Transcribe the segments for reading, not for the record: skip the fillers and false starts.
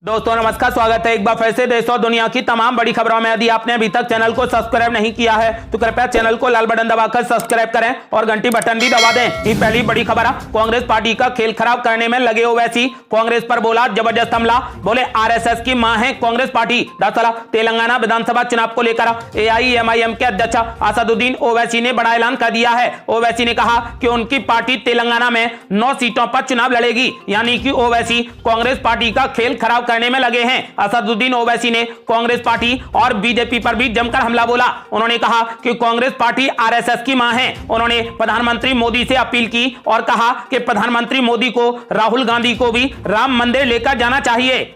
दोस्तों नमस्कार, स्वागत है एक बार फिर से देश और दुनिया की तमाम बड़ी खबरों में। यदि आपने अभी तक चैनल को सब्सक्राइब नहीं किया है तो कृपया चैनल को लाल बटन दबाकर सब्सक्राइब करें और घंटी बटन भी दबा दें। ये पहली बड़ी खबर है, कांग्रेस पार्टी का खेल खराब करने में लगे ओवैसी, कांग्रेस पर बोला जबरदस्त हमला। बोले आरएसएस की मां है कांग्रेस पार्टी। दरअसल तेलंगाना विधानसभा चुनाव को लेकर एआईएमआईएम के अध्यक्ष असदुद्दीन ओवैसी ने बड़ा ऐलान कर दिया है। ओवैसी ने कहा कि उनकी पार्टी तेलंगाना में 9 सीटों पर चुनाव लड़ेगी, यानी कि ओवैसी कांग्रेस पार्टी का खेल खराब करने में लगे हैं। असदुद्दीन ओवैसी ने कांग्रेस पार्टी और बीजेपी पर भी जमकर हमला बोला। उन्होंने कहा कि कांग्रेस पार्टी आरएसएस की मां है। उन्होंने प्रधानमंत्री मोदी से अपील की और कहा कि प्रधानमंत्री मोदी को राहुल गांधी को भी राम मंदिर लेकर जाना चाहिए।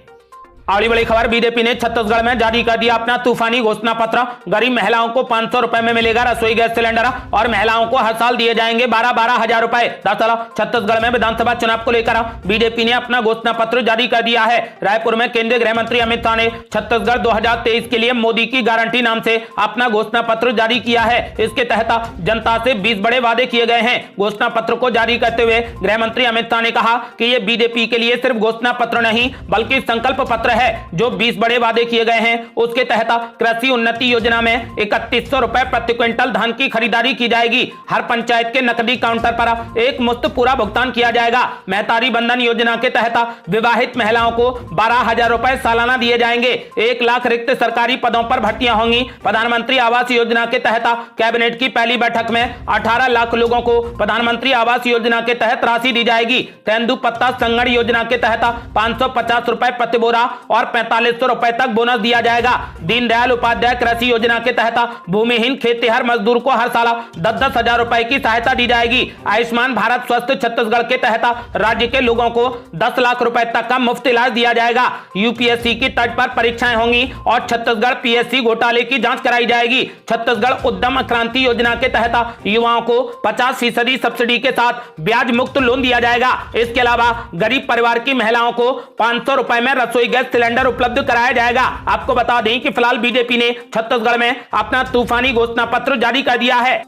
अगली बड़ी खबर, बीजेपी ने छत्तीसगढ़ में जारी कर दिया अपना तूफानी घोषणा पत्र। गरीब महिलाओं को 500 रुपए में मिलेगा रसोई गैस सिलेंडर और महिलाओं को हर साल दिए जाएंगे 12-12 हजार रुपए। दरअसल छत्तीसगढ़ में विधानसभा चुनाव को लेकर बीजेपी ने अपना घोषणा पत्र जारी कर दिया है। रायपुर में केंद्रीय गृह मंत्री अमित शाह ने छत्तीसगढ़ 2023 के लिए मोदी की गारंटी नाम से अपना घोषणा पत्र जारी किया है। इसके तहत जनता से 20 बड़े वादे किए गए हैं। घोषणा पत्र को जारी करते हुए गृह मंत्री अमित शाह ने कहा कि यह बीजेपी के लिए सिर्फ घोषणा पत्र नहीं बल्कि संकल्प पत्र है। जो 20 बड़े वादे किए गए हैं उसके तहत कृषि उन्नति योजना में 3100 रुपए प्रति क्विंटल धान की खरीदारी की जाएगी। हर पंचायत के नकदी काउंटर पर एक मुफ्त पूरा भुगतान किया जाएगा। महतारी बंधन योजना के तहत विवाहित महिलाओं को 12,000 रुपए सालाना दिए जाएंगे। 1 लाख रिक्त सरकारी पदों पर भर्तियां होंगी। प्रधानमंत्री आवास योजना के तहत कैबिनेट की पहली बैठक में 18 लाख लोगों को प्रधानमंत्री आवास योजना के तहत राशि दी जाएगी। तेंदुपत्ता संगठन योजना के तहत 550 रुपए प्रति बोरा और 4500 रुपए तक बोनस दिया जाएगा। दीनदयाल उपाध्याय कृषि योजना के तहत भूमिहीन खेतिहर मजदूर को हर साल 10-10 हजार रुपए की सहायता दी जाएगी। आयुष्मान भारत स्वस्थ छत्तीसगढ़ के तहत राज्य के लोगों को 10 लाख रुपए तक का मुफ्त इलाज दिया जाएगा। यूपीएससी की तर्ज पर परीक्षाएं होंगी और छत्तीसगढ़ पीएससी घोटाले की जांच कराई जाएगी। छत्तीसगढ़ उद्यम क्रांति योजना के तहत युवाओं को 50% सब्सिडी के साथ ब्याज मुक्त लोन दिया जाएगा। इसके अलावा गरीब परिवार की महिलाओं को 500 रुपए में रसोई गैस सिलेंडर उपलब्ध कराया जाएगा। आपको बता दें कि फिलहाल बीजेपी ने छत्तीसगढ़ में अपना तूफानी घोषणा पत्र जारी कर दिया है।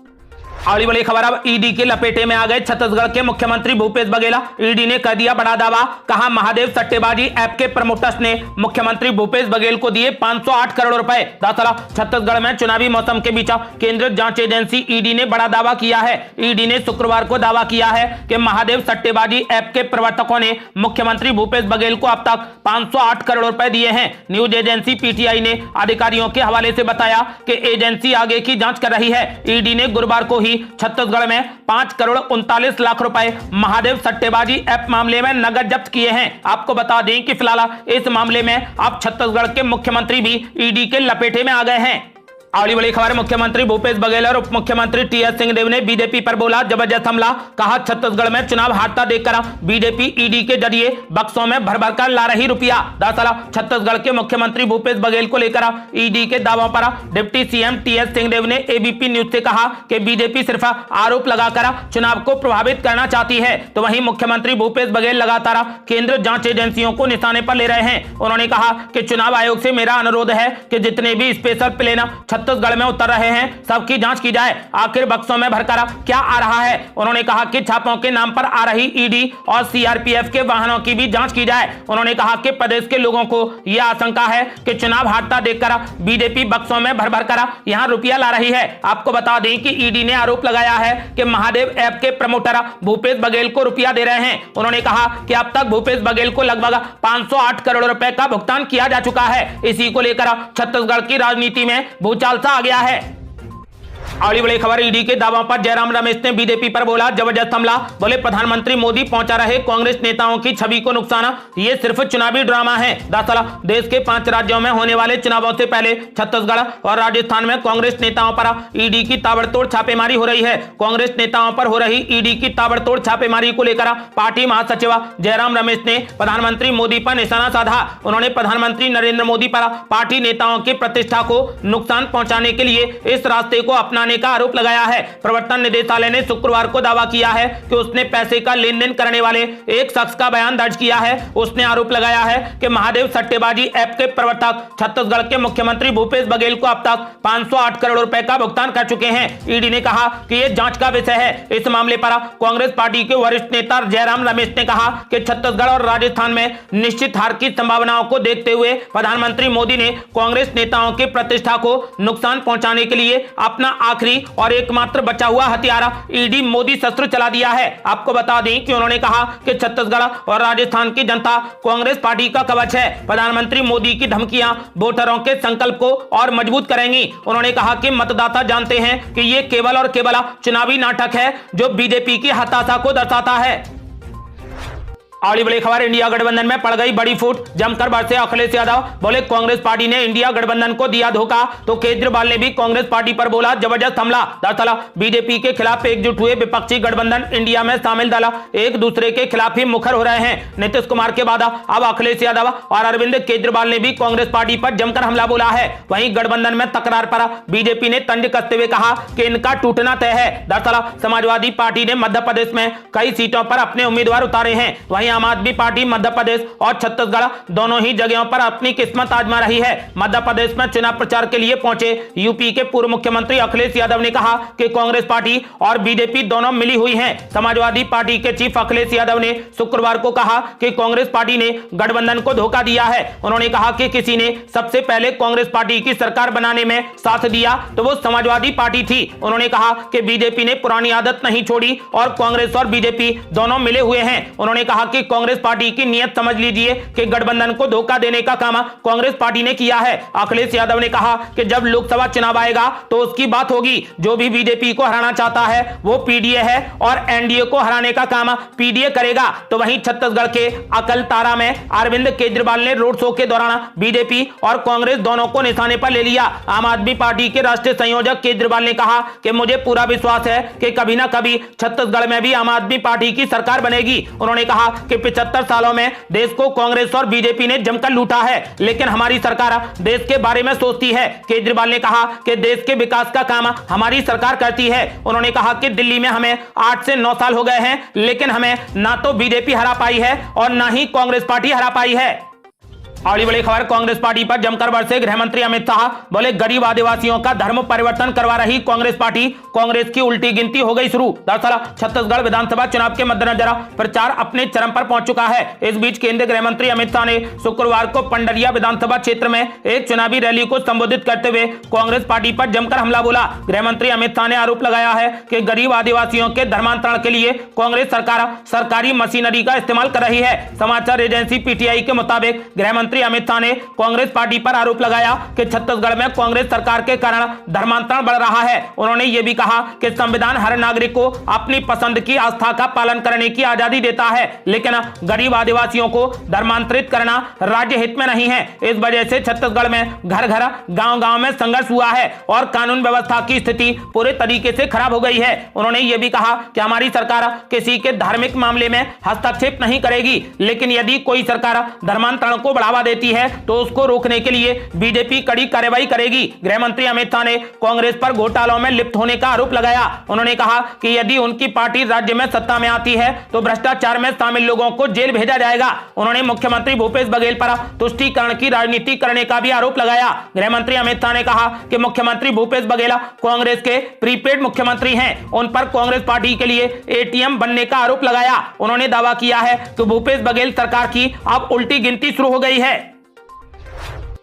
अगली बड़ी खबर, अब ईडी के लपेटे में आ गए छत्तीसगढ़ के मुख्यमंत्री भूपेश बघेल। ईडी ने कर दिया बड़ा दावा। कहा महादेव सट्टेबाजी ऐप के प्रमोटर्स ने मुख्यमंत्री भूपेश बघेल को दिए 508 करोड़ रुपए। दरअसल छत्तीसगढ़ में चुनावी मौसम के बीच केंद्रीय जांच एजेंसी ईडी ने बड़ा दावा किया है। ईडी ने शुक्रवार को दावा किया है कि महादेव सट्टेबाजी ऐप के प्रवर्तकों ने मुख्यमंत्री भूपेश बघेल को अब तक 508 करोड़ रुपए दिए हैं। न्यूज एजेंसी पीटीआई ने अधिकारियों के हवाले से बताया कि एजेंसी आगे की जांच कर रही है। ईडी ने गुरुवार को ही छत्तीसगढ़ में 5 करोड़ 39 लाख रुपए महादेव सट्टेबाजी ऐप मामले में नगद जब्त किए हैं। आपको बता दें कि फिलहाल इस मामले में अब छत्तीसगढ़ के मुख्यमंत्री भी ईडी के लपेटे में आ गए हैं। अगली बड़ी खबर, मुख्यमंत्री भूपेश बघेल और उप मुख्यमंत्री टीएस सिंहदेव ने बीजेपी पर बोला जबरदस्त हमला। कहा छत्तीसगढ़ में चुनाव हारता देखकर बीजेपी ईडी के जरिए बक्सों में भर भर कर ला रही रुपया। दरअसल छत्तीसगढ़ के मुख्यमंत्री भूपेश बघेल को लेकर ईडी के दावों पर डिप्टी सीएम टीएस सिंहदेव ने एबीपी न्यूज से कहा कि बीजेपी सिर्फ आरोप लगाकर चुनाव को प्रभावित करना चाहती है, तो वहीं मुख्यमंत्री भूपेश बघेल लगातार केंद्रीय जांच एजेंसियों को निशाने पर ले रहे हैं। उन्होंने कहा कि चुनाव आयोग से मेरा अनुरोध है कि जितने भी स्पेशल प्लेन छत्तीसगढ़ में उतर रहे हैं सबकी जांच की जाए। आखिर बक्सों में भरकर क्या आ रहा है। उन्होंने कहा कि छापों के नाम पर आ रही ईडी और सीआरपीएफ के वाहनों की भी जांच की जाए। उन्होंने कहा कि प्रदेश के लोगों को यह आशंका है कि चुनाव हारता देखकर बीजेपी बक्सों में भर भर कर यहां रुपया ला रही है। आपको बता दें कि ईडी ने आरोप लगाया है कि महादेव ऐप के प्रमोटर भूपेश बघेल को रुपया दे रहे हैं। उन्होंने कहा कि अब तक भूपेश बघेल को लगभग 508 करोड़ रुपए का भुगतान किया जा चुका है। इसी को लेकर छत्तीसगढ़ की राजनीति में भूचाल सा आ गया है। अगली बड़ी खबर, ईडी के दावों पर जयराम रमेश ने बीजेपी पर बोला जबरदस्त हमला। बोले प्रधानमंत्री मोदी पहुंचा रहे कांग्रेस नेताओं की छवि को नुकसान, ये सिर्फ चुनावी ड्रामा है। दरअसल देश के 5 राज्यों में होने वाले चुनावों से पहले छत्तीसगढ़ और राजस्थान में कांग्रेस नेताओं पर ईडी की ताबड़तोड़ छापेमारी हो रही है। कांग्रेस नेताओं पर हो रही ईडी की ताबड़तोड़ छापेमारी को लेकर पार्टी महासचिव जयराम रमेश ने प्रधानमंत्री मोदी पर निशाना साधा। उन्होंने प्रधानमंत्री नरेंद्र मोदी पर पार्टी नेताओं की प्रतिष्ठा को नुकसान पहुंचाने के लिए इस रास्ते को अपनाने करने का आरोप लगाया है। प्रवर्तन निदेशालय ने शुक्रवार को दावा किया है कि उसने पैसे का लेन देन करने वाले एक शख्स का बयान दर्ज किया है। उसने आरोप लगाया है कि महादेव सट्टेबाजी ऐप के प्रवर्तक छत्तीसगढ़ के मुख्यमंत्री भूपेश बघेल को अब तक 508 करोड़ रुपए का भुगतान कर चुके हैं। ईडी ने कहा कि यह जांच का विषय है। इस मामले पर कांग्रेस पार्टी के वरिष्ठ नेता जयराम रमेश ने कहा कि छत्तीसगढ़ और राजस्थान में निश्चित हार की संभावनाओं को देखते हुए प्रधानमंत्री मोदी ने कांग्रेस नेताओं की प्रतिष्ठा को नुकसान पहुंचाने के लिए अपना आखिरी और एकमात्र बचा हुआ हथियार ईडी मोदी शस्त्र चला दिया है। आपको बता दें कि उन्होंने कहा कि छत्तीसगढ़ और राजस्थान की जनता कांग्रेस पार्टी का कवच है। प्रधानमंत्री मोदी की धमकियां वोटरों के संकल्प को और मजबूत करेंगी। उन्होंने कहा कि मतदाता जानते हैं कि ये केवल और केवल चुनावी नाटक है जो बीजेपी की हताशा को दर्शाता है। अगली बड़ी खबर, इंडिया गठबंधन में पड़ गई बड़ी फूट, जमकर बरसे अखिलेश यादव। बोले कांग्रेस पार्टी ने इंडिया गठबंधन को दिया धोखा, तो केजरीवाल ने भी कांग्रेस पार्टी पर बोला जबरदस्त हमला। दरअसल बीजेपी के खिलाफ एकजुट हुए विपक्षी गठबंधन इंडिया में शामिल दल एक दूसरे के खिलाफ ही मुखर हो रहे हैं। नीतीश कुमार के बाद अब अखिलेश यादव और अरविंद केजरीवाल ने भी कांग्रेस पार्टी पर जमकर हमला बोला है। वहीं गठबंधन में तकरार पर बीजेपी ने तंज कसते हुए कहा कि इनका टूटना तय है। दरअसल समाजवादी पार्टी ने मध्य प्रदेश में कई सीटों पर अपने उम्मीदवार उतारे हैं। वहीं आम आदमी पार्टी मध्य प्रदेश और छत्तीसगढ़ दोनों ही जगहों पर अपनी किस्मत आजमा रही है। मध्य प्रदेश में चुनाव प्रचार के लिए पहुंचे यूपी के पूर्व मुख्यमंत्री अखिलेश यादव ने कहा कि कांग्रेस पार्टी और बीजेपी दोनों मिली हुई हैं। समाजवादी पार्टी के चीफ अखिलेश यादव ने शुक्रवार को कहा कि कांग्रेस पार्टी ने गठबंधन को धोखा दिया है। उन्होंने कहा कि किसी ने सबसे पहले कांग्रेस पार्टी की सरकार बनाने में साथ दिया तो वो समाजवादी पार्टी थी। उन्होंने कहा कि बीजेपी ने पुरानी आदत नहीं छोड़ी और कांग्रेस और बीजेपी दोनों मिले हुए हैं। उन्होंने कहा कि कांग्रेस पार्टी की नियत समझ लीजिए कि गठबंधन को धोखा देने का काम कांग्रेस पार्टी ने किया है। अखिलेश यादव ने कहा कि जब लोकसभा चुनाव आएगा तो उसकी बात होगी। जो भी बीजेपी को हराना चाहता है वो पीडीए है और एनडीए को हराने का काम पीडीए करेगा। तो वहीं छत्तीसगढ़ के अकलतारा में अरविंद केजरीवाल ने रोड शो के दौरान बीजेपी और कांग्रेस दोनों को निशाने पर ले लिया। आम आदमी पार्टी के राष्ट्रीय संयोजक केजरीवाल ने कहा कि मुझे पूरा विश्वास है कि कभी ना कभी छत्तीसगढ़ में भी आम आदमी पार्टी की सरकार बनेगी। उन्होंने कहा कि 75 सालों में देश को कांग्रेस और बीजेपी ने जमकर लूटा है, लेकिन हमारी सरकार देश के बारे में सोचती है। केजरीवाल ने कहा कि देश के विकास का काम हमारी सरकार करती है। उन्होंने कहा कि दिल्ली में हमें 8 से 9 साल हो गए हैं, लेकिन हमें ना तो बीजेपी हरा पाई है और ना ही कांग्रेस पार्टी हरा पाई है। अगली बड़ी खबर, कांग्रेस पार्टी पर जमकर बरसे गृह मंत्री अमित शाह। बोले गरीब आदिवासियों का धर्म परिवर्तन करवा रही कांग्रेस पार्टी, कांग्रेस की उल्टी गिनती हो गई शुरू। दरअसल छत्तीसगढ़ विधानसभा चुनाव के मद्देनजर प्रचार अपने चरम पर पहुंच चुका है। इस बीच केंद्रीय गृह मंत्री अमित शाह ने शुक्रवार को पंडरिया विधानसभा क्षेत्र में एक चुनावी रैली को संबोधित करते हुए कांग्रेस पार्टी पर जमकर हमला बोला। गृह मंत्री अमित शाह ने आरोप लगाया है कि गरीब आदिवासियों के धर्मांतरण के लिए कांग्रेस सरकार सरकारी मशीनरी का इस्तेमाल कर रही है। समाचार एजेंसी पीटीआई के मुताबिक गृह मंत्री अमित शाह ने कांग्रेस पार्टी पर आरोप लगाया कि छत्तीसगढ़ में कांग्रेस सरकार के कारण धर्मांतरण बढ़ रहा है। उन्होंने यह भी कहा कि संविधान हर नागरिक को अपनी पसंद की आस्था का पालन करने की आजादी देता है, लेकिन गरीब आदिवासियों को धर्मांतरित करना राज्य हित में नहीं है। इस वजह से छत्तीसगढ़ में घर घर गांव गांव में संघर्ष हुआ है और कानून व्यवस्था की स्थिति पूरे तरीके से खराब हो गई है। उन्होंने यह भी कहा कि हमारी सरकार किसी के धार्मिक मामले में हस्तक्षेप नहीं करेगी, लेकिन यदि कोई सरकार धर्मांतरण को बढ़ावा देती है तो उसको रोकने के लिए बीजेपी कड़ी कार्रवाई करेगी। गृह मंत्री अमित शाह ने कांग्रेस पर घोटालों में लिप्त होने का आरोप लगाया। उन्होंने कहा कि यदि उनकी पार्टी राज्य में सत्ता में आती है तो भ्रष्टाचार में शामिल लोगों को जेल भेजा जाएगा। उन्होंने मुख्यमंत्री भूपेश बघेल पर तुष्टीकरण की राजनीति करने का भी आरोप लगाया। गृह मंत्री अमित शाह ने कहा कि मुख्यमंत्री भूपेश बघेल कांग्रेस के प्रीपेड मुख्यमंत्री हैं, उन पर कांग्रेस पार्टी के लिए एटीएम बनने का आरोप लगाया। उन्होंने दावा किया है कि भूपेश बघेल सरकार की अब उल्टी गिनती शुरू हो गई है।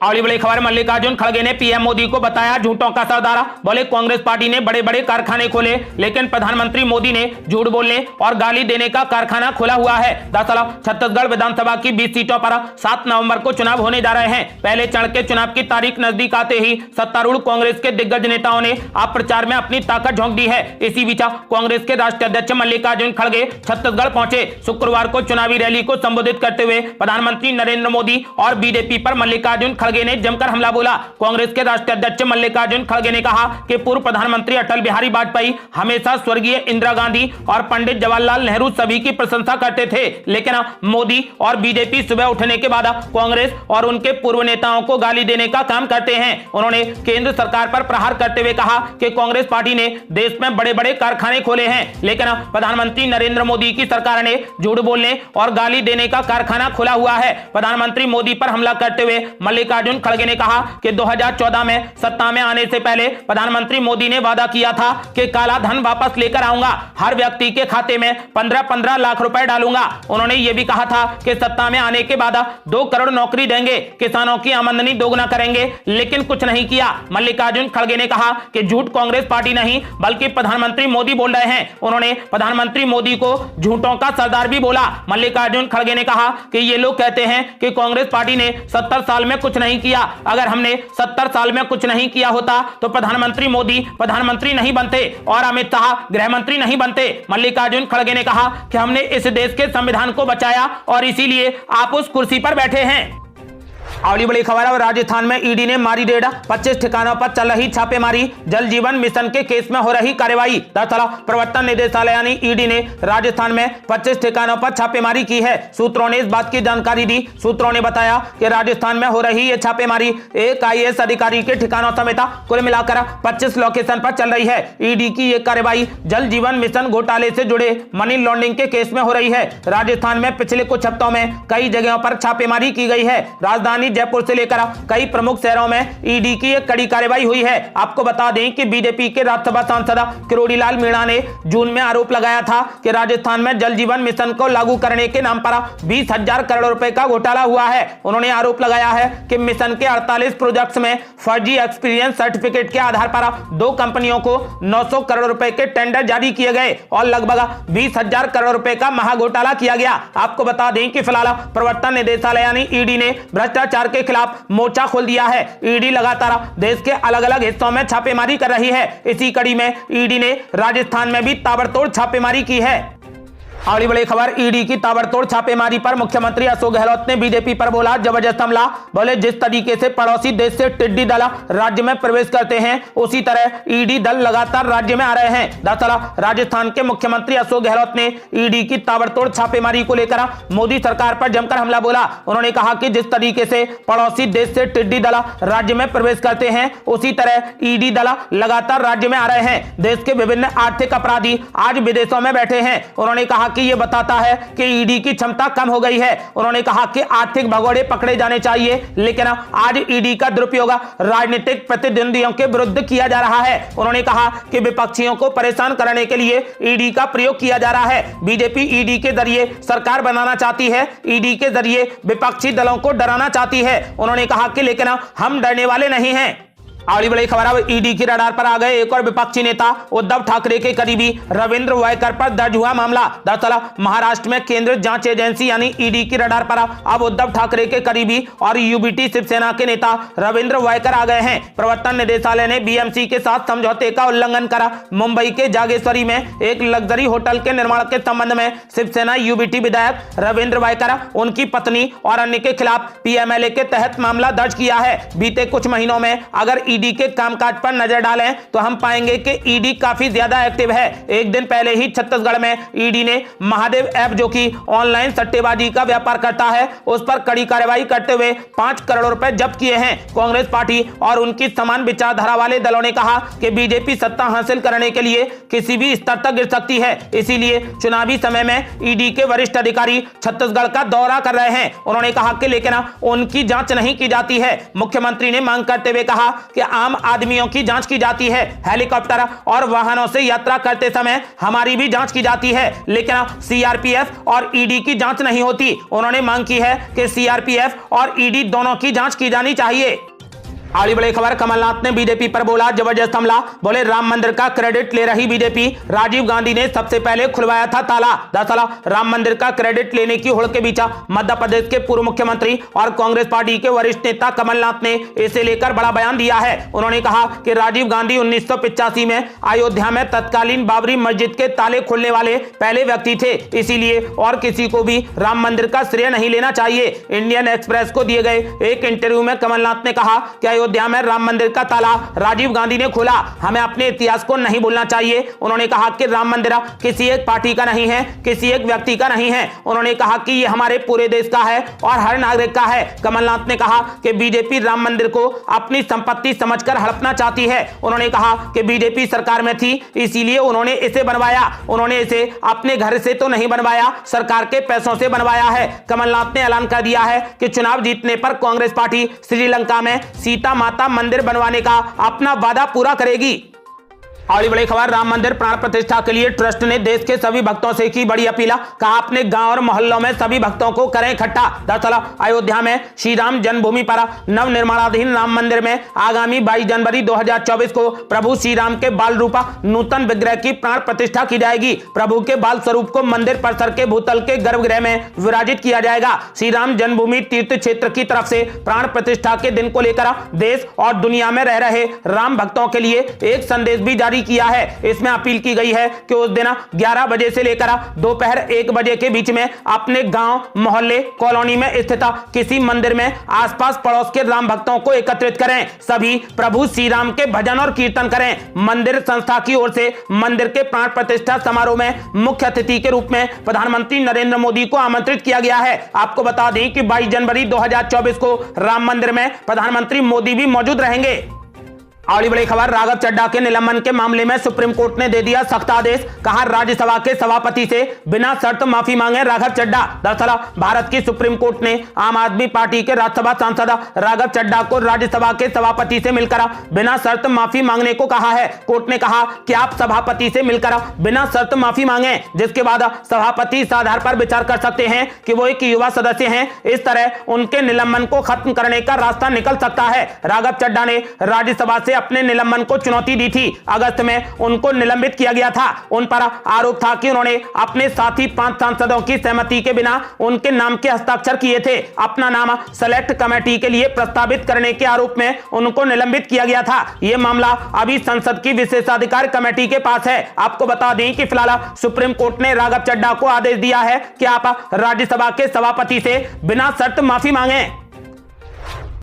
अगली बड़ी खबर, मल्लिकार्जुन खड़गे ने पीएम मोदी को बताया झूठों का सरदार। बोले कांग्रेस पार्टी ने बड़े बड़े कारखाने खोले, लेकिन प्रधानमंत्री मोदी ने झूठ बोलने और गाली देने का कारखाना खोला हुआ है। दरअसल छत्तीसगढ़ विधानसभा की 20 सीटों पर 7 नवंबर को चुनाव होने जा रहे हैं। पहले चरण के चुनाव की तारीख नजदीक आते ही सत्तारूढ़ कांग्रेस के दिग्गज नेताओं ने आप प्रचार में अपनी ताकत झोंक दी है। इसी बीच कांग्रेस के राष्ट्रीय अध्यक्ष मल्लिकार्जुन खड़गे छत्तीसगढ़ पहुंचे। शुक्रवार को चुनावी रैली को संबोधित करते हुए प्रधानमंत्री नरेंद्र मोदी और बीजेपी पर मल्लिकार्जुन खड़गे ने जमकर हमला बोला। कांग्रेस के राष्ट्रीय अध्यक्ष मल्लिकार्जुन खड़गे ने कहा कि पूर्व प्रधानमंत्री अटल बिहारी वाजपेयी हमेशा स्वर्गीय इंदिरा गांधी और पंडित जवाहरलाल नेहरू सभी की प्रशंसा करते थे, लेकिन मोदी और बीजेपी सुबह उठने के बाद कांग्रेस और उनके पूर्व नेताओं को गाली देने का काम करते हैं। उन्होंने केंद्र सरकार पर प्रहार करते हुए कहा कि कांग्रेस पार्टी ने देश में बड़े बड़े कारखाने खोले हैं, लेकिन प्रधानमंत्री नरेंद्र मोदी की सरकार ने झूठ बोलने और गाली देने का कारखाना खोला हुआ है। प्रधानमंत्री मोदी पर हमला करते हुए मल्लिकार्जुन खड़गे ने कहा कि 2014 में सत्ता में आने से पहले प्रधानमंत्री मोदी ने वादा किया था कि काला धन वापस लेकर आऊंगा, हर व्यक्ति के खाते में 15-15 लाख रुपए डालूंगा। उन्होंने यह भी कहा था कि सत्ता में आने के बाद 2 करोड़ नौकरी देंगे, किसानों की आमदनी दोगुना करेंगे, लेकिन कुछ नहीं किया। मल्लिकार्जुन खड़गे ने कहा कि झूठ कांग्रेस पार्टी नहीं बल्कि प्रधानमंत्री मोदी बोल रहे हैं। उन्होंने प्रधानमंत्री मोदी को झूठों का सरदार भी बोला। मल्लिकार्जुन खड़गे ने कहा कि ये लोग कहते हैं कि कांग्रेस पार्टी ने 70 साल में कुछ नहीं किया। अगर हमने 70 साल में कुछ नहीं किया होता तो प्रधानमंत्री मोदी प्रधानमंत्री नहीं बनते और अमित शाह गृह मंत्री नहीं बनते। मल्लिकार्जुन खड़गे ने कहा कि हमने इस देश के संविधान को बचाया और इसीलिए आप उस कुर्सी पर बैठे हैं। अगली बड़ी खबर है, राजस्थान में ईडी ने मारी रेड, 25 ठिकानों पर चल रही छापेमारी, जल जीवन मिशन के केस में हो रही कार्रवाई। दरअसल प्रवर्तन निदेशालय यानी ईडी ने राजस्थान में 25 ठिकानों पर छापेमारी की है। सूत्रों ने इस बात की जानकारी दी। सूत्रों ने बताया कि राजस्थान में हो रही यह छापेमारी एक IAS अधिकारी के ठिकानों समेत कुल मिलाकर 25 लोकेशन पर चल रही है। ईडी की यह कार्रवाई जल जीवन मिशन घोटाले से जुड़े मनी लॉन्ड्रिंग के केस में हो रही है। राजस्थान में पिछले कुछ हफ्तों में कई जगहों पर छापेमारी की गई है। राजधानी जयपुर से लेकर कई प्रमुख शहरों में ईडी की एक कड़ी कार्रवाई हुई है। आपको बता दें कि बीजेपी के राज्यसभा सांसद किरोड़ीलाल मीणा ने जून में आरोप लगाया था कि राजस्थान में जल जीवन मिशन को लागू करने के नाम पर 20,000 करोड़ रुपए का घोटाला हुआ है। उन्होंने आरोप लगाया है कि मिशन के 48 प्रोजेक्ट्स में फर्जी एक्सपीरियंस सर्टिफिकेट के आधार पर 2 कंपनियों को 900 करोड़ रुपए के टेंडर जारी किए गए और लगभग 20,000 करोड़ रुपए का महाघोटाला किया गया। आपको बता दें कि फिलहाल प्रवर्तन निदेशालय यानी ईडी ने भ्रष्टाचार के खिलाफ मोर्चा खोल दिया है। ईडी लगातार देश के अलग अलग हिस्सों में छापेमारी कर रही है। इसी कड़ी में ईडी ने राजस्थान में भी ताबड़तोड़ छापेमारी की है। अगली बड़ी खबर, ईडी की ताबड़तोड़ छापेमारी पर मुख्यमंत्री अशोक गहलोत ने बीजेपी पर बोला जबरदस्त हमला। बोले जिस तरीके से पड़ोसी देश से टिड्डी दल राज्य में प्रवेश करते हैं उसी तरह ईडी दल लगातार राज्य में आ रहे हैं। दरअसल राजस्थान के मुख्यमंत्री अशोक गहलोत ने ईडी की ताबड़तोड़ छापेमारी को लेकर मोदी सरकार पर जमकर हमला बोला। उन्होंने कहा कि जिस तरीके से पड़ोसी देश से टिड्डी दल राज्य में प्रवेश करते हैं उसी तरह ईडी दल लगातार राज्य में आ रहे हैं। देश के विभिन्न आर्थिक अपराधी आज विदेशों में बैठे हैं। उन्होंने कहा कि यह बताता है कि ईडी की क्षमता कम हो गई है। उन्होंने कहा कि आर्थिक भगोड़े पकड़े जाने चाहिए, लेकिन आज ईडी का दुरुपयोग राजनीतिक प्रतिद्वंदियों के विरुद्ध किया जा रहा है। उन्होंने कहा कि विपक्षियों को परेशान करने के लिए ईडी का प्रयोग किया जा रहा है। बीजेपी ईडी के जरिए सरकार बनाना चाहती है, ईडी के जरिए विपक्षी दलों को डराना चाहती है। उन्होंने कहा कि लेकिन हम डरने वाले नहीं हैं। अगली बड़ी खबर है, ईडी की रडार पर आ गए एक और विपक्षी नेता उद्धव ठाकरे के करीबी रविंद्र वायकर पर दर्ज हुआ मामला। दरअसल महाराष्ट्र में केंद्रीय जांच एजेंसी यानी ईडी की रडार पर अब उद्धव ठाकरे के करीबी और यूबीटी शिवसेना के नेता रविंद्र वायकर आ गए हैं। प्रवर्तन निदेशालय ने बीएमसी के साथ समझौते का उल्लंघन कर मुंबई के जागेश्वरी में एक लग्जरी होटल के निर्माण के संबंध में शिवसेना यूबीटी विधायक रविंद्र वायकर, उनकी पत्नी और अन्य के खिलाफ पीएमएलए के तहत मामला दर्ज किया है। बीते कुछ महीनों में अगर ईडी के कामकाज पर नजर डालें तो हम पाएंगे कि ईडी काफी ज्यादा एक्टिव है। एक दिन पहले ही छत्तीसगढ़ में ईडी ने महादेव ऐप, जो कि ऑनलाइन सट्टेबाजी का व्यापार करता है, उस पर कड़ी कार्रवाई करते हुए 5 करोड़ रुपए जब्त किए हैं। कांग्रेस पार्टी और उनकी समान विचारधारा वाले दलों ने कहा कि बीजेपी सत्ता हासिल करने के लिए किसी भी स्तर तक गिर सकती है, इसीलिए चुनावी समय में ईडी के वरिष्ठ अधिकारी छत्तीसगढ़ का दौरा कर रहे हैं। उन्होंने कहा कि लेकिन उनकी जांच नहीं की जाती है। मुख्यमंत्री ने मांग करते हुए कहा कि आम आदमियों की जांच की जाती है, हेलीकॉप्टर और वाहनों से यात्रा करते समय हमारी भी जांच की जाती है, लेकिन सीआरपीएफ और ईडी की जांच नहीं होती। उन्होंने मांग की है कि सीआरपीएफ और ईडी दोनों की जांच की जानी चाहिए। आड़ी बड़ी खबर, कमलनाथ ने बीजेपी पर बोला जबरदस्त हमला। बोले राम मंदिर का क्रेडिट ले रही बीजेपी, राजीव गांधी ने सबसे पहले खुलवाया था ताला। दरअसल राम मंदिर का क्रेडिट लेने की होड़ के बीच मध्य प्रदेश के पूर्व मुख्यमंत्री और कांग्रेस पार्टी के वरिष्ठ नेता कमलनाथ ने इसे लेकर बड़ा बयान दिया है। उन्होंने कहा कि राजीव गांधी 1985 में अयोध्या में तत्कालीन बाबरी मस्जिद के ताले खोलने वाले पहले व्यक्ति थे, इसीलिए और किसी को भी राम मंदिर का श्रेय नहीं लेना चाहिए। इंडियन एक्सप्रेस को दिए गए एक इंटरव्यू में कमलनाथ ने कहा कि अयोध्या में राम मंदिर का ताला राजीव गांधी ने खोला, हमें अपने इतिहास को नहीं भूलना चाहिए। उन्होंने कहा कि राम मंदिर किसी एक पार्टी का नहीं है, किसी एक व्यक्ति का नहीं है। उन्होंने कहा कि यह हमारे पूरे देश का है और हर नागरिक का है। कमलनाथ ने कहा कि बीजेपी राम मंदिर को अपनी संपत्ति समझकर हड़पना चाहती है। उन्होंने कहा कि बीजेपी सरकार में थी, इसीलिए उन्होंने इसे बनवाया। उन्होंने इसे अपने घर से तो नहीं बनवाया, सरकार के पैसों से बनवाया है। कमलनाथ ने ऐलान कर दिया है कि चुनाव जीतने पर कांग्रेस पार्टी श्रीलंका में सीता माता मंदिर बनवाने का अपना वादा पूरा करेगी। और बड़ी खबर, राम मंदिर प्राण प्रतिष्ठा के लिए ट्रस्ट ने देश के सभी भक्तों से की बड़ी अपील। कहा अपने गांव और मोहल्लों में सभी भक्तों को करें इकट्ठा। दरअसल अयोध्या में श्री राम जन्मभूमि पर नवनिर्माणाधीन राम मंदिर में आगामी 22 जनवरी 2024 को प्रभु श्री राम के बाल रूप नूतन विग्रह की प्राण प्रतिष्ठा की जाएगी। प्रभु के बाल स्वरूप को मंदिर परिसर के भूतल के गर्भगृह में विराजित किया जाएगा। श्री राम जन्मभूमि तीर्थ क्षेत्र की तरफ से प्राण प्रतिष्ठा के दिन को लेकर देश और दुनिया में रह रहे राम भक्तों के लिए एक संदेश भी जारी किया है। इसमें अपील की गई है कि उस दिन 11 बजे से लेकर दोपहर 1 बजे के बीच में अपने गांव, मोहल्ले, कॉलोनी में स्थित किसी मंदिर में आसपास पड़ोस के राम भक्तों को एकत्रित करें। सभी प्रभु श्री राम के भजन और कीर्तन करें। मंदिर संस्था की ओर से मंदिर के प्राण प्रतिष्ठा समारोह में मुख्य अतिथि के रूप में प्रधानमंत्री नरेंद्र मोदी को आमंत्रित किया गया है। आपको बता दें कि 22 जनवरी 2024 को राम मंदिर में प्रधानमंत्री मोदी भी मौजूद रहेंगे। और बड़ी खबर, राघव चड्ढा के निलंबन के मामले में सुप्रीम कोर्ट ने दे दिया सख्त आदेश। कहा राज्यसभा के सभापति से बिना शर्त माफी मांगे राघव चड्ढा। दरअसल भारत की सुप्रीम कोर्ट ने आम आदमी पार्टी के राज्यसभा सांसद राघव चड्ढा को राज्यसभा के सभापति से मिलकर बिना शर्त माफी मांगने को कहा है। कोर्ट ने कहा कि आप सभापति से मिलकर बिना शर्त माफी मांगे, जिसके बाद सभापति इस आधार पर विचार कर सकते हैं कि वो एक युवा सदस्य हैं। इस तरह उनके निलंबन को खत्म करने का रास्ता निकल सकता है। राघव चड्ढा ने राज्यसभा से अपने निलंबन को चुनौती दी थी। अगस्त में उनको निलंबित किया गया था। उन पर आरोप था कि उन्होंने अपने साथी 5 सांसदों की सहमति के बिना उनके नाम के हस्ताक्षर किए थे। अपना नाम सेलेक्ट कमेटी के लिए प्रस्तावित करने के आरोप में उनको निलंबित किया गया था। यह मामला अभी संसद की विशेषाधिकार कमेटी के पास है। आपको बता दें कि फिलहाल सुप्रीम कोर्ट ने राघव चड्ढा को आदेश दिया है कि आप राज्यसभा के सभापति से बिना शर्त माफी मांगे।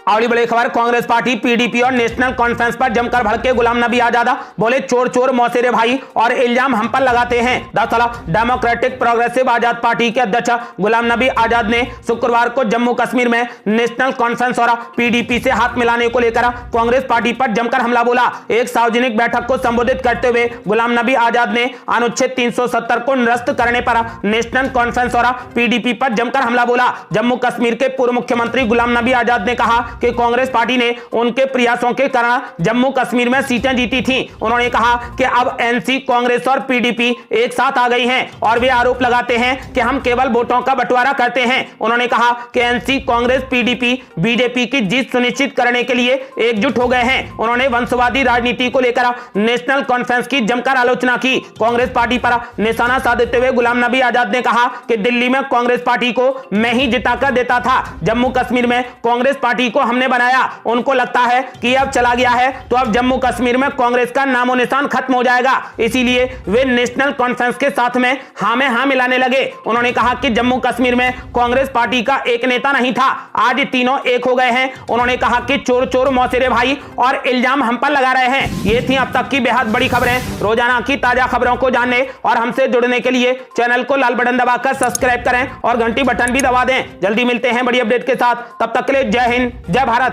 और बड़ी खबर, कांग्रेस पार्टी पीडीपी और नेशनल कॉन्फ्रेंस पर जमकर भड़के गुलाम नबी आजाद। बोले चोर चोर मौसेरे भाई और इल्जाम हम पर लगाते हैं। दरअसल डेमोक्रेटिक प्रोग्रेसिव आजाद पार्टी के अध्यक्ष गुलाम नबी आजाद ने शुक्रवार को जम्मू कश्मीर में नेशनल कॉन्फ्रेंस और पीडीपी से हाथ मिलाने को लेकर कांग्रेस पार्टी पर जमकर हमला बोला। एक सार्वजनिक बैठक को संबोधित करते हुए गुलाम नबी आजाद ने अनुच्छेद 370 को निरस्त करने पर नेशनल कॉन्फ्रेंस और पीडीपी पर जमकर हमला बोला। जम्मू कश्मीर के पूर्व मुख्यमंत्री गुलाम नबी आजाद ने कहा कि कांग्रेस पार्टी ने उनके प्रयासों के कारण जम्मू कश्मीर में सीटें जीती थीं। उन्होंने कहा कि अब एनसी, कांग्रेस और पीडीपी एक साथ आ गई हैं और वे आरोप लगाते हैं कि हम केवल वोटों का बंटवारा करते हैं। उन्होंने कहा कि एनसी, कांग्रेस, पीडीपी बीजेपी की जीत सुनिश्चित करने के लिए एकजुट हो गए हैं। उन्होंने वंशवादी राजनीति को लेकर नेशनल कॉन्फ्रेंस की जमकर आलोचना की। कांग्रेस पार्टी पर निशाना साधते हुए गुलाम नबी आजाद ने कहा कि दिल्ली में कांग्रेस पार्टी को मैं ही जिताकर देता था, जम्मू कश्मीर में कांग्रेस पार्टी को हमने बनाया। उनको लगता है कि अब चला गया है तो अब जम्मू कश्मीर में कांग्रेस का नामो निशान खत्म हो जाएगा, इसीलिए वे नेशनल कॉन्फ्रेंस के साथ में हाँ में हाँ मिलाने लगे। उन्होंने कहा कि जम्मू कश्मीर में कांग्रेस पार्टी का एक नेता नहीं था, आज तीनों एक हो गए हैं। उन्होंने कहा कि चोर चोर मौसेरे भाई और इल्जाम हम पर लगा रहे हैं। ये थी अब तक की बेहद बड़ी खबरें। रोजाना की ताजा खबरों को जानने और हमसे जुड़ने के लिए चैनल को लाल बटन दबाकर सब्सक्राइब करें और घंटी बटन भी दबा दें। जल्दी मिलते हैं बड़ी अपडेट के साथ, तब तक के लिए जय हिंद, जय भारत।